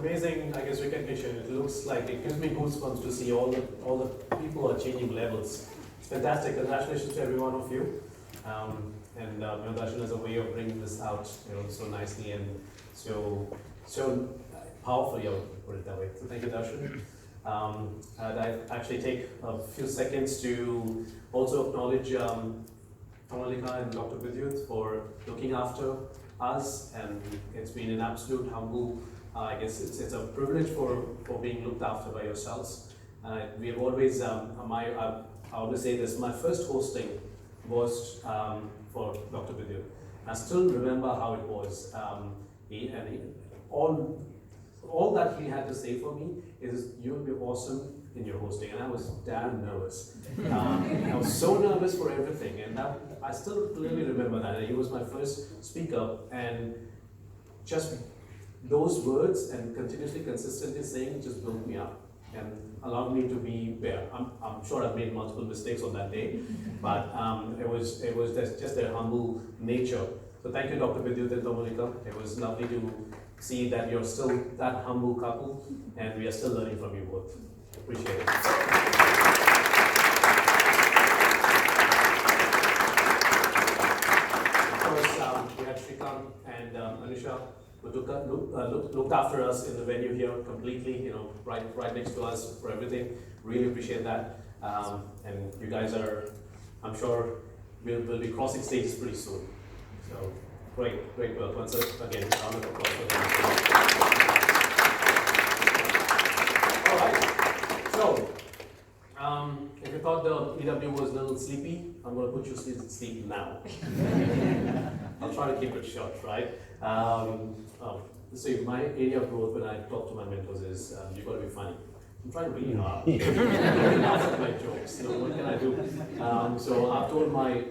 amazing, I guess, recognition. It looks like it gives me goosebumps to see all the people are changing levels. It's fantastic. Congratulations to every one of you. Darshan has a way of bringing this out, so nicely and so powerfully. I would put it that way. So thank you, Darshan. And I actually take a few seconds to also acknowledge Tamalika and Dr. Vidyut for looking after us, and it's been an absolute humble. I guess it's a privilege for being looked after by yourselves. We have always, I always say this, my first hosting was for Dr. Vidyut. I still remember how it was. All that he had to say for me is, you'll be awesome in your hosting, and I was damn nervous. I was so nervous for everything, and I still clearly remember that. He was my first speaker, and just those words and continuously, consistently saying just built me up and allowed me to be there. I'm sure I've made multiple mistakes on that day, but it was just their humble nature. So thank you, Dr. Vidyut and Tamalika. It was lovely to see that you're still that humble couple, and we are still learning from you both. Appreciate it. Of course, we had Shrikant and Anusha, who looked after us in the venue here completely, right next to us for everything. Really appreciate that. And you guys are, I'm sure, we'll be crossing stages pretty soon. So great work. Once again, round of applause for them. All right. So, if you thought the EW was a little sleepy, I'm going to put you to sleep now. I'll try to keep it short, right? So my area of growth when I talk to my mentors is you've got to be funny. I'm trying really hard. I laugh at my jokes. What can I do? So I've told my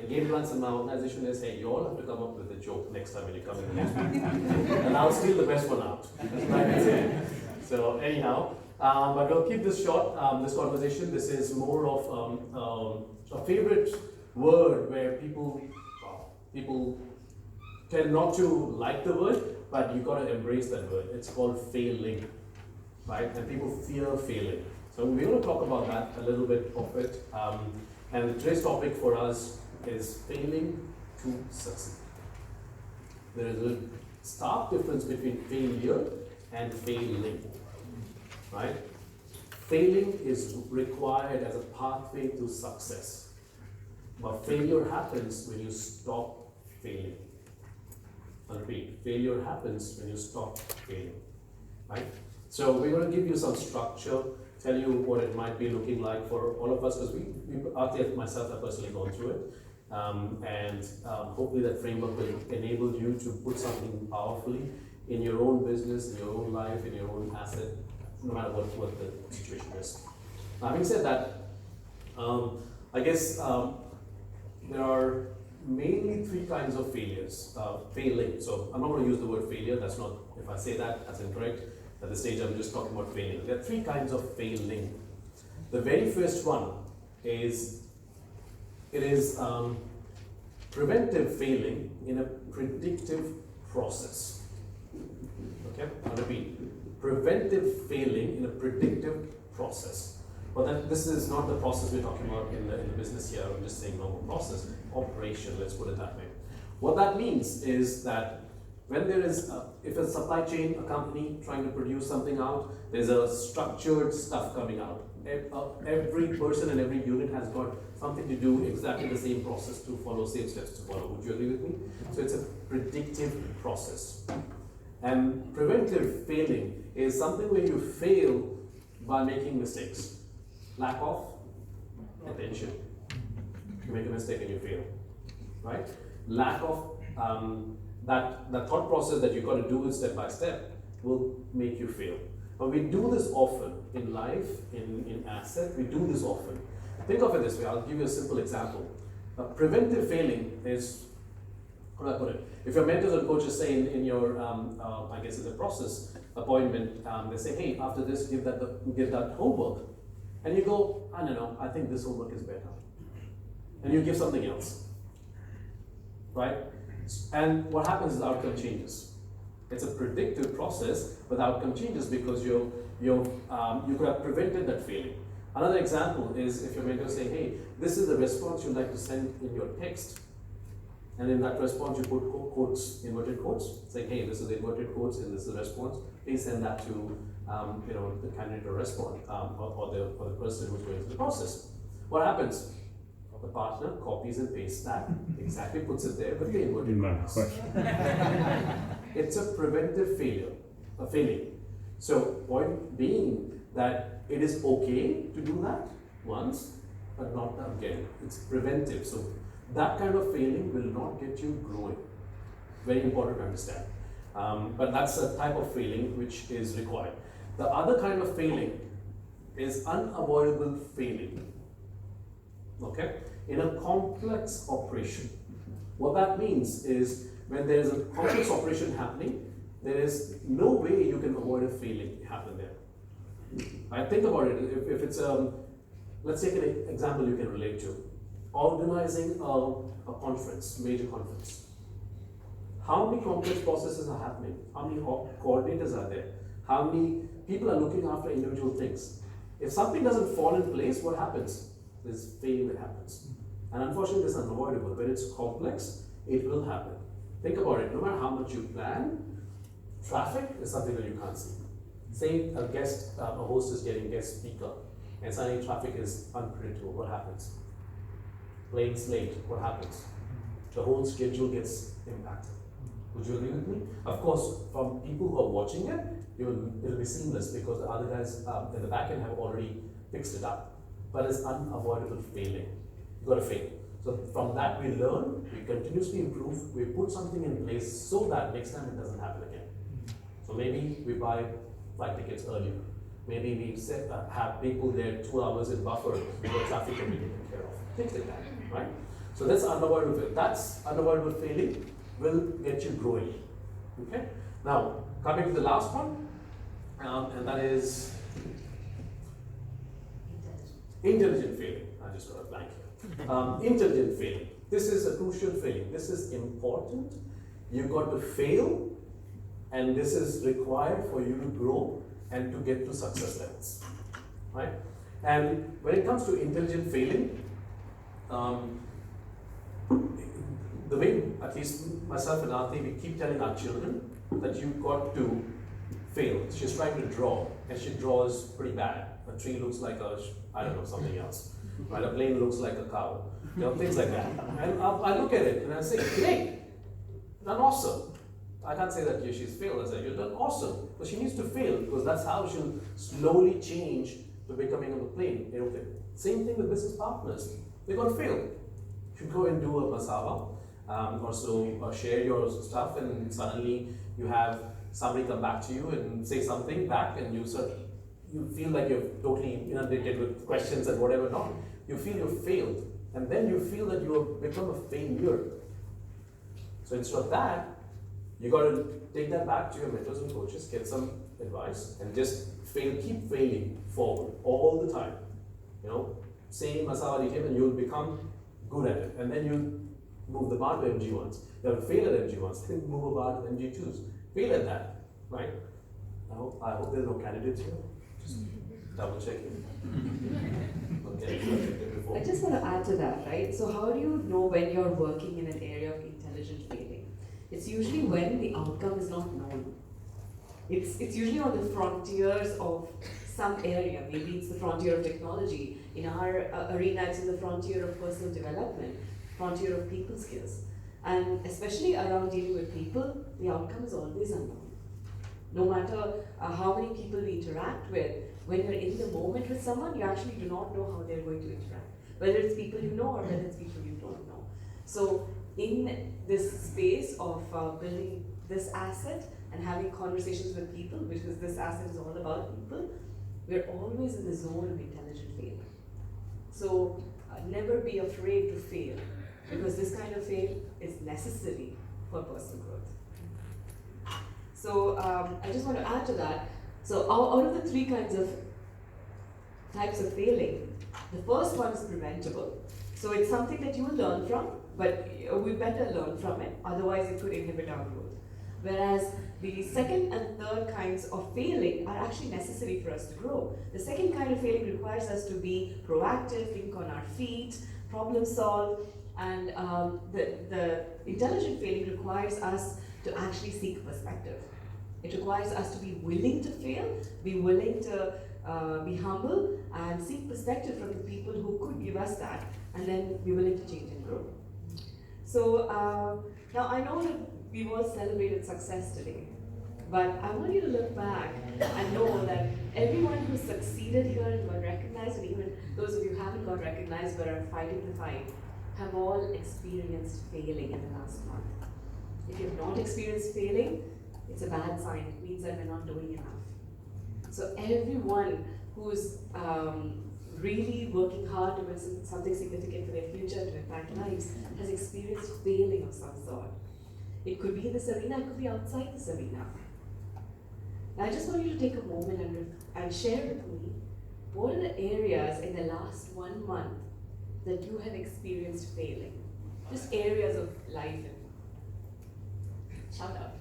game plans in my organization is, hey, you all have to come up with a joke next time when you come in the next week. And I'll steal the best one out. That's it. So anyhow, but we'll keep this short, this conversation. This is more of a favorite word where people tend not to like the word, but you got to embrace that word. It's called failing. Right? And people fear failing. So we're going to talk about that, a little bit of it. And today's topic for us is failing to succeed. There is a stark difference between failure and failing. Right? Failing is required as a pathway to success. But failure happens when you stop failing. I'll repeat, failure happens when you stop failing. Right? So we're going to give you some structure, tell you what it might be looking like for all of us, because Aarthi and myself have personally gone through it. Hopefully that framework will enable you to put something powerfully in your own business, in your own life, in your own asset, no matter what the situation is. Now, having said that, I guess there are mainly three kinds of failures, failing. So I'm not going to use the word failure, that's not, if I say that, that's incorrect. At this stage, I'm just talking about failing. There are three kinds of failing. The very first one is, preventive failing in a predictive process. Okay, I'll repeat. Preventive failing in a predictive process. But then this is not the process we're talking about in the business here. I'm just saying normal process, operation, let's put it that way. What that means is that when there is, if a supply chain, a company trying to produce something out, there's a structured stuff coming out. Every person and every unit has got something to do, exactly the same process to follow, same steps to follow. Would you agree with me? So it's a predictive process. And preventive failing is something where you fail by making mistakes. Lack of attention. You make a mistake and you fail, right? Lack of that thought process that you've got to do it step by step will make you fail. But we do this often in life, in asset, we do this often. Think of it this way, I'll give you a simple example. Preventive failing is, how do I put it? If your mentors and coaches say in your, I guess it's a process appointment, they say, hey, after this, give that homework. And you go, I don't know, I think this homework is better. And you give something else, right? And what happens is the outcome changes. It's a predictive process, but the outcome changes because you could have prevented that failing. Another example is if your mentor say, hey, this is the response you'd like to send in your text, and in that response you put quotes, inverted quotes, saying, hey, this is inverted quotes and this is the response. Please send that to the candidate or respond or the person who's going through the process. What happens? The partner copies and pastes that, exactly puts it there with the inverted quotes. It's a preventive failing. So point being that it is okay to do that once, but not again. It's preventive. So that kind of failing will not get you growing. Very important to understand. But that's a type of failing which is required. The other kind of failing is unavoidable failing. Okay? In a complex operation. What that means is when there is a complex operation happening, there is no way you can avoid a failing happen there. I think about it, if it's let's take an example you can relate to. Organizing a conference, major conference. How many complex processes are happening? How many coordinators are there? How many people are looking after individual things? If something doesn't fall in place, what happens? There's failing that happens. And unfortunately, it's unavoidable. When it's complex, it will happen. Think about it, no matter how much you plan, traffic is something that you can't see. Say a host is getting guest speaker, and suddenly traffic is unpredictable. What happens? Plane's late. What happens? The whole schedule gets impacted. Would you agree with me? Of course, from people who are watching it, it'll be seamless because the other guys in the back end have already fixed it up. But it's unavoidable failing. You've got to fail. So from that we learn, we continuously improve, we put something in place so that next time it doesn't happen again. So maybe we buy flight tickets earlier. Maybe we have people there 2 hours in buffer where traffic can be taken care of. Things like that, right? So that's unavoidable failing. That's unavoidable failing will get you growing. Okay? Now, coming to the last one, and that is intelligent failing. I just got a blank here. Intelligent failing. This is a crucial failing. This is important. You've got to fail, and this is required for you to grow and to get to success levels. Right? And when it comes to intelligent failing, the way, at least myself and Aarthi, we keep telling our children that you've got to fail. She's trying to draw, and she draws pretty bad. A tree looks like something else. Right? A plane looks like a cow. Things like that. And I look at it and I say, great, done awesome. I can't say that she's failed. I say, you've done awesome. But she needs to fail because that's how she'll slowly change to becoming a plane. Same thing with business partners. They've got to fail. You go and do a masala, or share your stuff, and suddenly you have somebody come back to you and say something back, and you feel like you're totally inundated with questions and whatever not. You feel you've failed, and then you feel that you have become a failure. So instead of that, you got to take that back to your mentors and coaches, get some advice, and just keep failing forward all the time. Same masala detail, and you'll become good at it, and then you move the bar to MG1s. You have to fail at MG1s, then move a bar to MG2s. Fail at that, right? I hope there's no candidates here. Just double checking. Okay, I just want to add to that, right? So how do you know when you're working in an area of intelligent failing? It's usually when the outcome is not known. It's usually on the frontiers of some area. Maybe it's the frontier of technology. In our arena, it's in the frontier of personal development, frontier of people skills. And especially around dealing with people, the outcome is always unknown. No matter how many people we interact with, when you're in the moment with someone, you actually do not know how they're going to interact. Whether it's people you know or whether it's people you don't know. So in this space of building this asset and having conversations with people, because this asset is all about people, we're always in the zone of intelligent failure. So never be afraid to fail, because this kind of fail is necessary for personal growth. So I just want to add to that. So out of the three types of failing, the first one is preventable. So it's something that you will learn from, but we better learn from it, otherwise it could inhibit our growth. Whereas The second and third kinds of failing are actually necessary for us to grow. The second kind of failing requires us to be proactive, think on our feet, problem solve, and the intelligent failing requires us to actually seek perspective. It requires us to be willing to fail, be willing to be humble, and seek perspective from the people who could give us that, and then be willing to change and grow. So now I know that we've all celebrated success today, but I want you to look back and know that everyone who succeeded here and got recognized, and even those of you who haven't got recognized but are fighting the fight, have all experienced failing in the last month. If you have not experienced failing, it's a bad sign. It means that we're not doing enough. So everyone who's really working hard to build something significant for their future, to impact lives, has experienced failing of some sort. It could be in this arena, it could be outside this arena. Now, I just want you to take a moment and share with me, what are the areas in the last 1 month that you have experienced failing? Just areas of life. Shout out.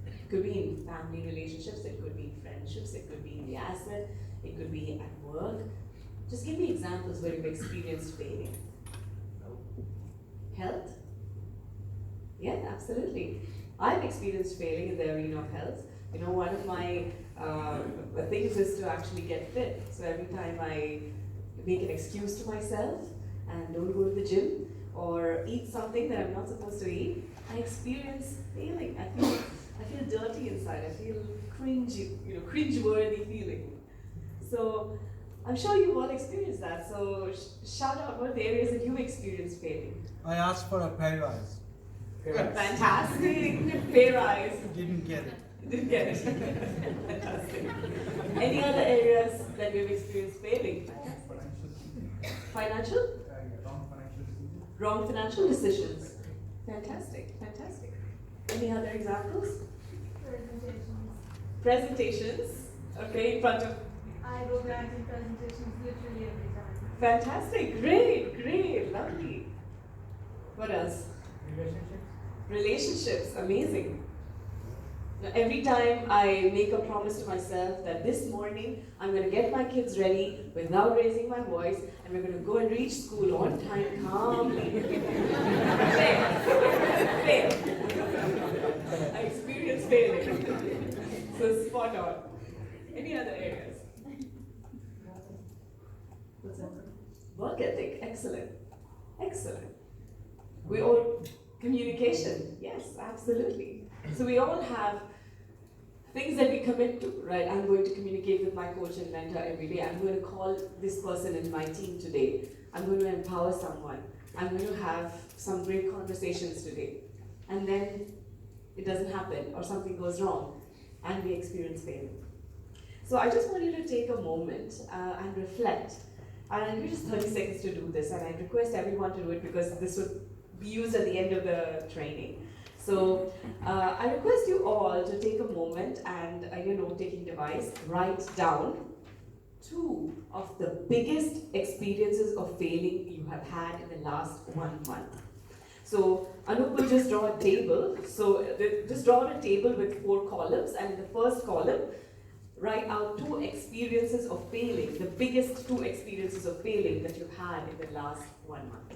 It could be in family relationships, it could be in friendships, it could be in the asset, it could be at work. Just give me examples where you've experienced failing. Health? Yeah, absolutely. I've experienced failing in the arena of health. You know, one of my things is to actually get fit. So every time I make an excuse to myself and don't go to the gym or eat something that I'm not supposed to eat, I experience failing. I feel dirty inside. I feel cringe-worthy feeling. So I'm sure you've all experienced that. So shout out what are the areas that you've experienced failing. I asked for a pay rise. Fantastic. Pay rise. Didn't get it. Didn't get it. Fantastic. Any other areas that you've experienced failing? Financial? Wrong financial decisions. Fantastic. Fantastic. Any other examples? Presentations. Okay, in front of. I go back in presentations literally every time. Fantastic. Great. Lovely. What else? Relationships. Amazing. Now, every time I make a promise to myself that this morning I'm going to get my kids ready without raising my voice, and we're going to go and reach school on time calmly. Fail. I experienced failing. So spot on. Any other areas? What's that? Work ethic. Excellent. We all, communication. Yes, absolutely. So we all have things that we commit to, right? I'm going to communicate with my coach and mentor every day. I'm going to call this person in my team today. I'm going to empower someone. I'm going to have some great conversations today. And then it doesn't happen, or something goes wrong, and we experience failure. So I just want you to take a moment and reflect. And I'll give you just 30 seconds to do this, and I request everyone to do it because this would be used at the end of the training. So I request you all to take a moment and your note-taking device, write down 2 of the biggest experiences of failing you have had in the last 1 month. So Anoop will just draw a table. So just draw a table with 4 columns, and in the first column, write out 2 experiences of failing, the biggest 2 experiences of failing that you've had in the last 1 month.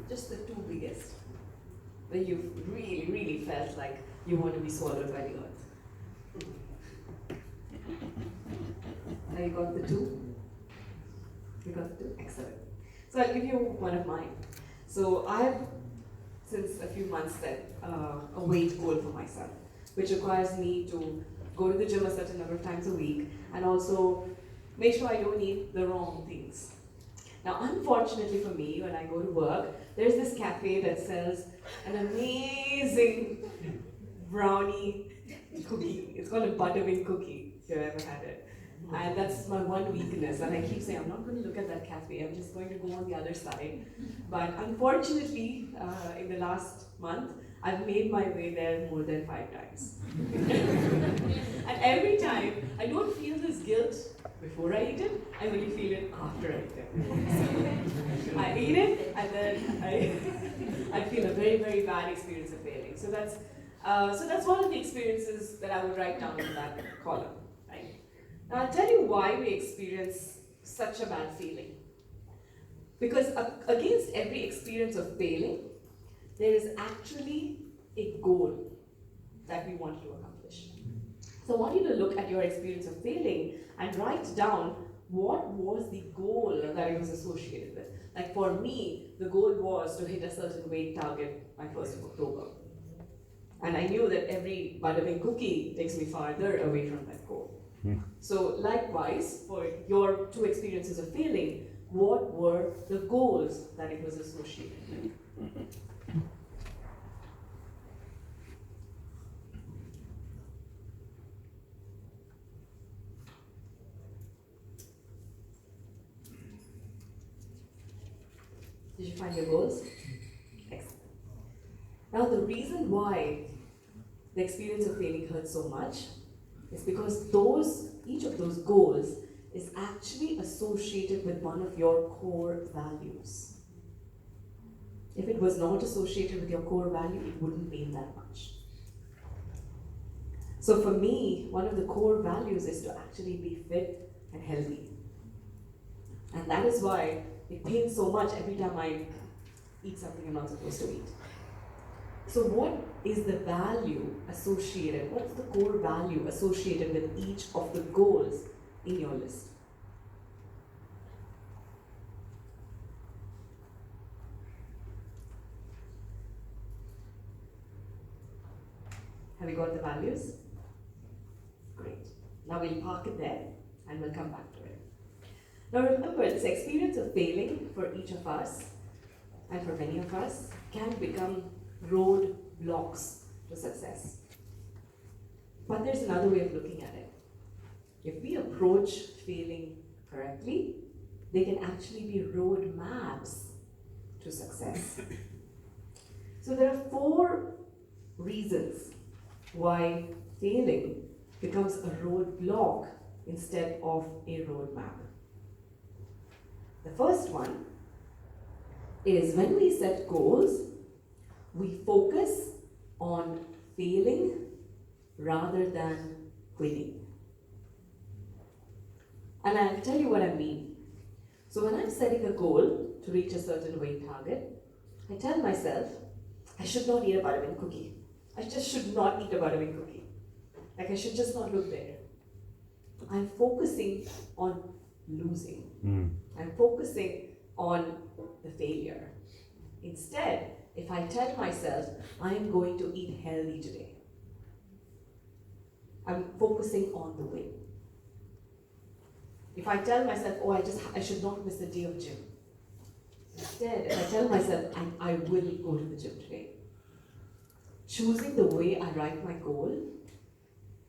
Just the 2 biggest, where you've really felt like you want to be swallowed by the earth. Now you got the 2? You got the 2? Excellent. So I'll give you one of mine. So I've, since a few months, set a weight goal for myself, which requires me to go to the gym a certain number of times a week, and also make sure I don't eat the wrong things. Now, unfortunately for me, when I go to work, there's this cafe that sells an amazing brownie cookie. It's called a buttermilk cookie, if you've ever had it. And that's my one weakness. And I keep saying, I'm not going to look at that cafe, I'm just going to go on the other side. But unfortunately, in the last month, I've made my way there more than 5 times. And every time, I don't feel this guilt before I eat it, I only feel it after I eat it. I eat it, and then I feel a very, very bad experience of failing. So that's one of the experiences that I would write down in that column. Right? Now I'll tell you why we experience such a bad feeling. Because against every experience of failing, there is actually a goal that we want to accomplish. So I want you to look at your experience of failing and write down what was the goal that it was associated with. Like for me, the goal was to hit a certain weight target by 1st of October. And I knew that every buttermilk cookie takes me farther away from that goal. So likewise, for your 2 experiences of failing, what were the goals that it was associated with? Did you find your goals? Excellent. Now the reason why the experience of failing hurts so much is because each of those goals is actually associated with one of your core values. If it was not associated with your core value, it wouldn't mean that much. So for me, one of the core values is to actually be fit and healthy. And that is why it pains so much every time I eat something I'm not supposed to eat. So what is the value associated, what's the core value associated with each of the goals in your list? Have you got the values? Great. Now we'll park it there and we'll come back to it. Now remember, this experience of failing for each of us and for many of us can become roadblocks to success. But there's another way of looking at it. If we approach failing correctly, they can actually be road maps to success. So there are 4 reasons why failing becomes a roadblock instead of a roadmap. The first one is when we set goals, we focus on failing rather than quitting. And I'll tell you what I mean. So when I'm setting a goal to reach a certain weight target, I tell myself, I should not eat a buttermilk cookie. I just should not eat a buttermilk cookie. Like I should just not look there. I'm focusing on losing. I'm focusing on the failure. Instead, if I tell myself, I am going to eat healthy today, I'm focusing on the win. If I tell myself, oh, I should not miss a day of gym. Instead, if I tell myself, I will go to the gym today. Choosing the way I write my goal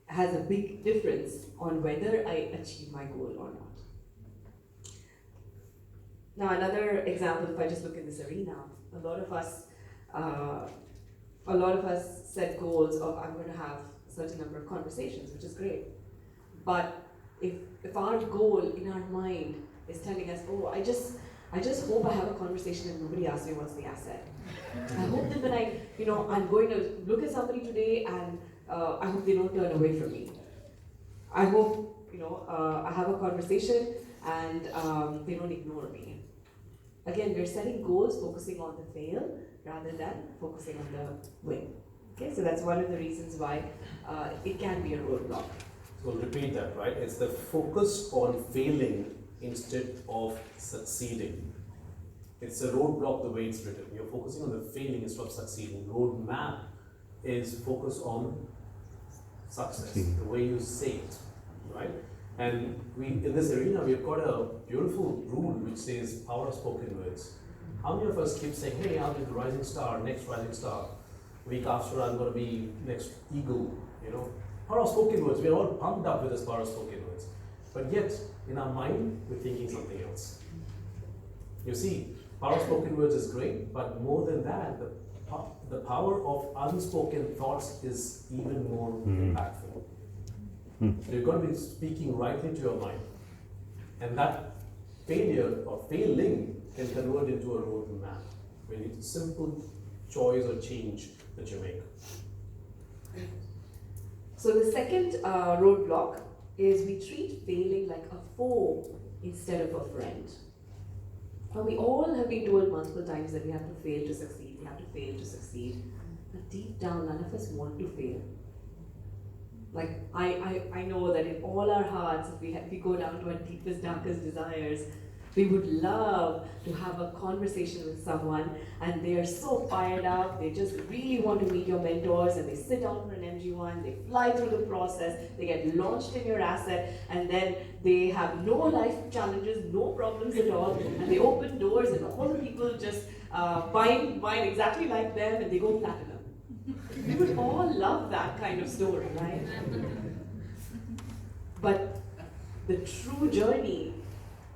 has a big difference on whether I achieve my goal or not. Now, another example, if I just look in this arena, a lot of us set goals of I'm going to have a certain number of conversations, which is great. But if our goal in our mind is telling us, oh, I just hope I have a conversation and nobody asks me what's the asset. I hope that when I'm going to look at somebody today and I hope they don't turn away from me. I hope, I have a conversation and they don't ignore me. Again, we're setting goals focusing on the fail rather than focusing on the win. Okay, so that's one of the reasons why it can be a roadblock. So we'll repeat that, right? It's the focus on failing instead of succeeding. It's a roadblock the way it's written. You're focusing on the failing instead of succeeding. Roadmap is focus on success, the way you say it, right? And in this arena, we've got a beautiful rule which says power of spoken words. How many of us keep saying, hey, I'll be the rising star, next rising star. Week after, I'm going to be next eagle, Power of spoken words. We're all pumped up with this power of spoken words. But yet, in our mind, we're thinking something else. You see, power of spoken words is great, but more than that, the power of unspoken thoughts is even more impactful. You're going to be speaking rightly to your mind. And that failure or failing can convert into a roadmap. When it's a simple choice or change that you make. So the second roadblock is we treat failing like a foe instead of a friend. Now we all have been told multiple times that we have to fail to succeed, we have to fail to succeed. But deep down, none of us want to fail. Like, I know that in all our hearts, if we go down to our deepest, darkest desires, we would love to have a conversation with someone and they are so fired up, they just really want to meet your mentors and they sit down for an MG1, they fly through the process, they get launched in your asset and then they have no life challenges, no problems at all and they open doors and all the people just find exactly like them and they go platinum. We would all love that kind of story, right? But the true journey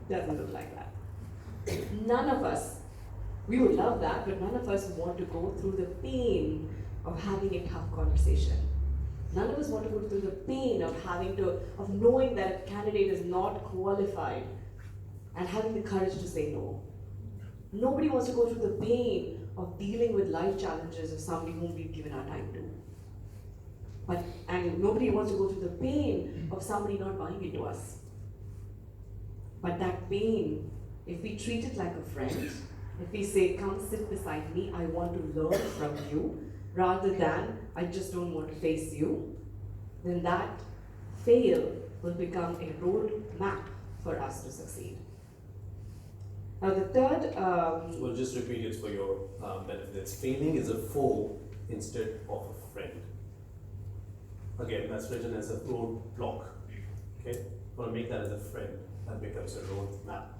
doesn't look like that. None of us, we would love that, but none of us want to go through the pain of having a tough conversation. None of us want to go through the pain of knowing that a candidate is not qualified and having the courage to say no. Nobody wants to go through the pain of dealing with life challenges of somebody whom we've given our time to. And nobody wants to go through the pain of somebody not buying into us. But that pain, if we treat it like a friend, if we say, come sit beside me, I want to learn from you, rather than, I just don't want to face you, then that fail will become a road map for us to succeed. Now the third... We'll just repeat it for your benefits. Failing is a foe instead of a friend. Again, that's written as a roadblock. Okay? I want to make that as a friend. That becomes a road map.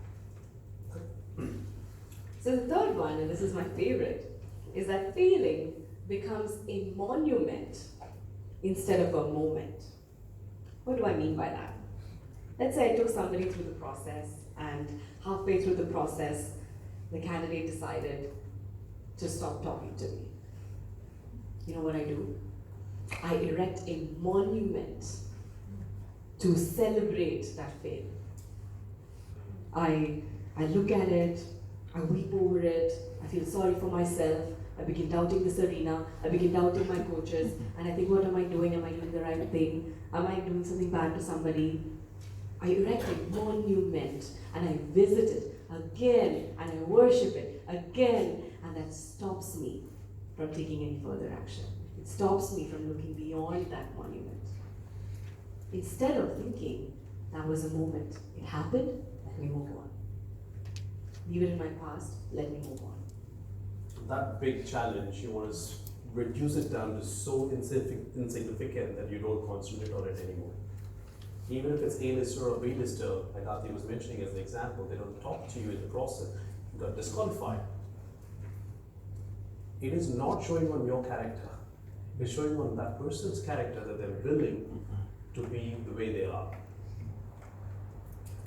So the third one, and this is my favorite, is that failing becomes a monument instead of a moment. What do I mean by that? Let's say I took somebody through the process and halfway through the process, the candidate decided to stop talking to me. You know what I do? I erect a monument to celebrate that fail. I look at it, I weep over it, I feel sorry for myself, I begin doubting this arena, I begin doubting my coaches, and I think, what am I doing? Am I doing the right thing? Am I doing something bad to somebody? I erect a monument and I visit it again and I worship it again, and that stops me from taking any further action. It stops me from looking beyond that monument. Instead of thinking, that was a moment, it happened, let me move on. Leave it in my past, let me move on. That big challenge, you want to reduce it down to so insignificant that you don't concentrate on it anymore. Even if it's A-lister or B-lister, like Aarthi was mentioning as an example, they don't talk to you in the process, you got disqualified. It is not showing on your character. It's showing on that person's character that they're willing to be the way they are.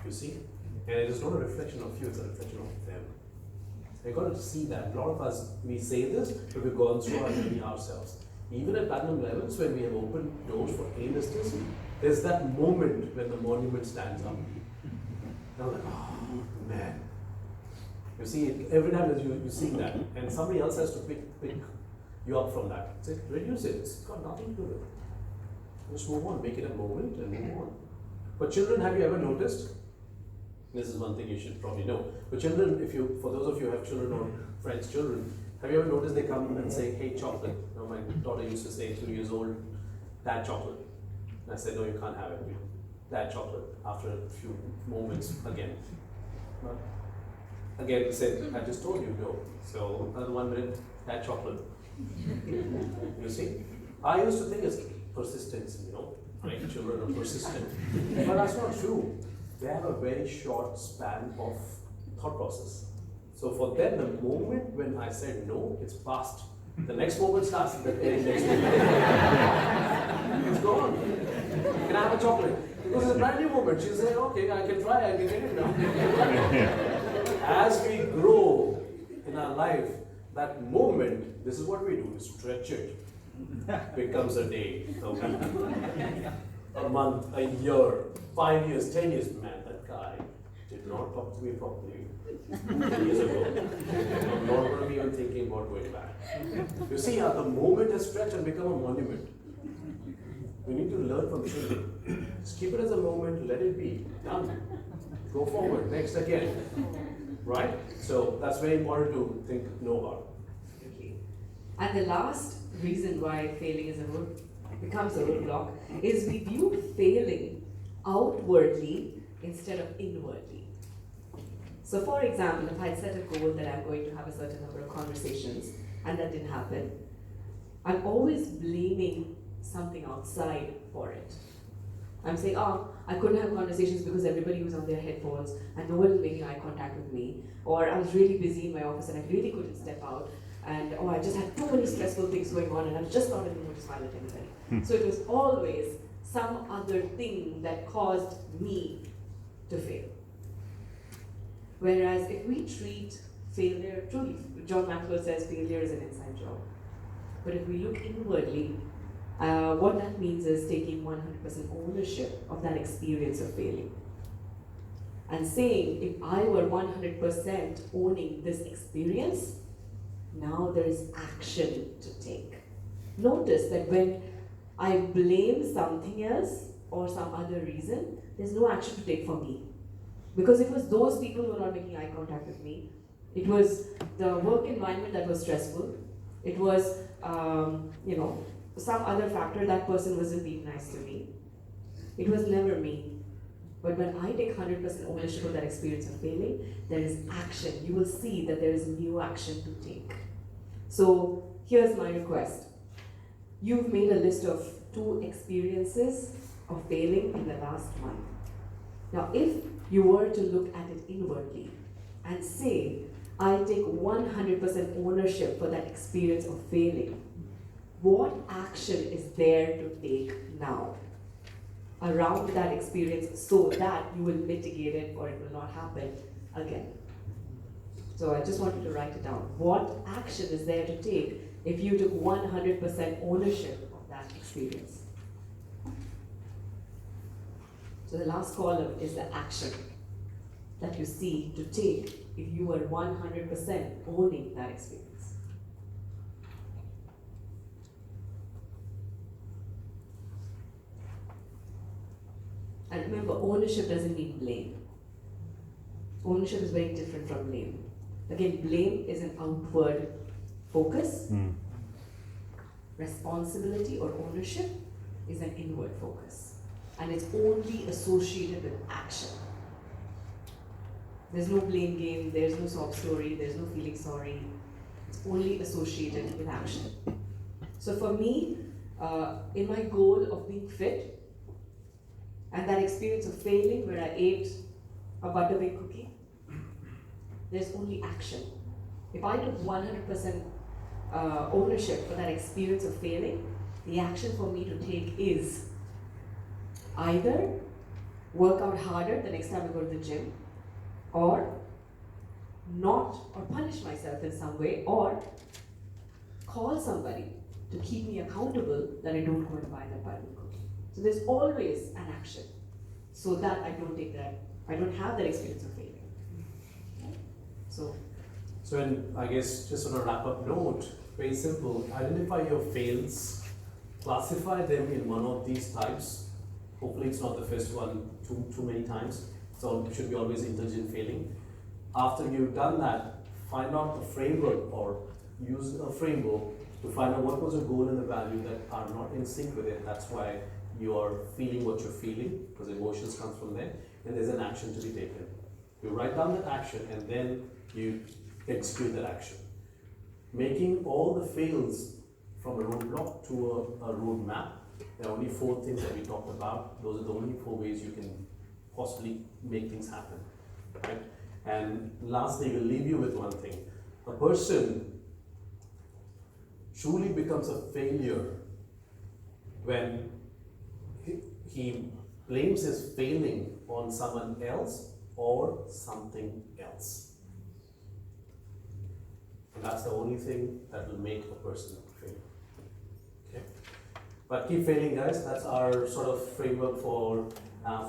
You see? And it is not a reflection of you, it's a reflection of them. You've got to see that. A lot of us, we say this, but we've gone through our journey ourselves. Even at platinum levels, when we have opened doors for A-listers, there's that moment when the monument stands up. And I'm like, oh man. You see it every time you see that, and somebody else has to pick you up from that. Say, reduce it, it's got nothing to do with it. Just move on, make it a moment and move on. But children, have you ever noticed? This is one thing you should probably know. But children, for those of you who have children or friends' children, have you ever noticed they come and say, hey, chocolate? You know, my daughter used to say, 2 years old, dad, chocolate. And I said, no, you can't have it. Dad, chocolate. After a few moments, again. But again, he said, I just told you, no. So another 1 minute, dad, chocolate. You see? I used to think it's persistence, right? Children are persistent. But that's not true. They have a very short span of thought process. So for them, the moment when I said no, it's past. The next moment starts the very next moment. It's gone. Can I have a chocolate? Because it's a brand new moment. She'll say, okay, I can try, I can get it now. As we grow in our life, that moment, this is what we do, we stretch it. Becomes a day, a week, a month, a year, 5 years, 10 years. Man, that guy did not talk to me properly 10 years ago. I'm not going to be even thinking about going back. You see how the moment has stretched and become a monument. We need to learn from children. Just keep it as a moment, let it be. Done. Go forward, next again. Right? So that's very important to think, know about. Okay. And the last reason why failing is becomes a roadblock is we view failing outwardly instead of inwardly. So for example, if I set a goal that I'm going to have a certain number of conversations and that didn't happen, I'm always blaming something outside for it. I'm saying, oh, I couldn't have conversations because everybody was on their headphones and no one was making eye contact with me, or I was really busy in my office and I really couldn't step out, and I just had too many stressful things going on and I was just not in the mood to smile at anybody. So it was always some other thing that caused me to fail. Whereas if we treat failure, truly, John Maxwell says failure is an inside job. But if we look inwardly, what that means is taking 100% ownership of that experience of failing. And saying, if I were 100% owning this experience, now there is action to take. Notice that when I blame something else or some other reason, there's no action to take for me. Because it was those people who were not making eye contact with me. It was the work environment that was stressful. It was, some other factor, that person wasn't being nice to me. It was never me. But when I take 100% ownership of that experience of failing, there is action. You will see that there is new action to take. So here's my request. You've made a list of 2 experiences of failing in the last month. Now, if you were to look at it inwardly and say, I take 100% ownership for that experience of failing, what action is there to take now around that experience so that you will mitigate it or it will not happen again? So I just want you to write it down. What action is there to take if you took 100% ownership of that experience? So the last column is the action that you see to take if you were 100% owning that experience. And remember, ownership doesn't mean blame. Ownership is very different from blame. Again, blame is an outward focus. Responsibility or ownership is an inward focus. And it's only associated with action. There's no blame game, there's no sob story, there's no feeling sorry. It's only associated with action. So for me, in my goal of being fit, and that experience of failing where I ate a buttermilk cookie, there's only action. If I took 100% ownership for that experience of failing, the action for me to take is either work out harder the next time I go to the gym, or not, or punish myself in some way, or call somebody to keep me accountable that I don't go and buy that buttermilk cookie. So there's always an action so that I don't have that experience of failing. So and I guess just on a wrap-up note, very simple, identify your fails, classify them in one of these types. Hopefully it's not the first one too many times. So it should be always intelligent failing. After you've done that, find out the framework or use a framework to find out what was the goal and the value that are not in sync with it. That's why you are feeling what you're feeling, because emotions come from there, and there's an action to be taken. You write down that action and then you execute that action. Making all the fails from a roadblock to a roadmap. There are only 4 things that we talked about. Those are the only 4 ways you can possibly make things happen, right? And lastly, we'll leave you with one thing. A person truly becomes a failure when he blames his failing on someone else or something else. And that's the only thing that will make a person fail. Okay? But keep failing, guys. That's our sort of framework for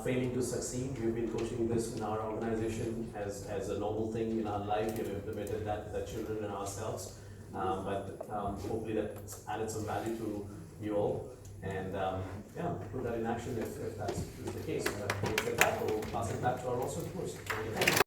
failing to succeed. We've been coaching this in our organization as a normal thing in our life. We've implemented that with our children and ourselves. But hopefully that's added some value to you all. And yeah, put that in action if that is the case. With that, we'll pass it back to our roster, of course.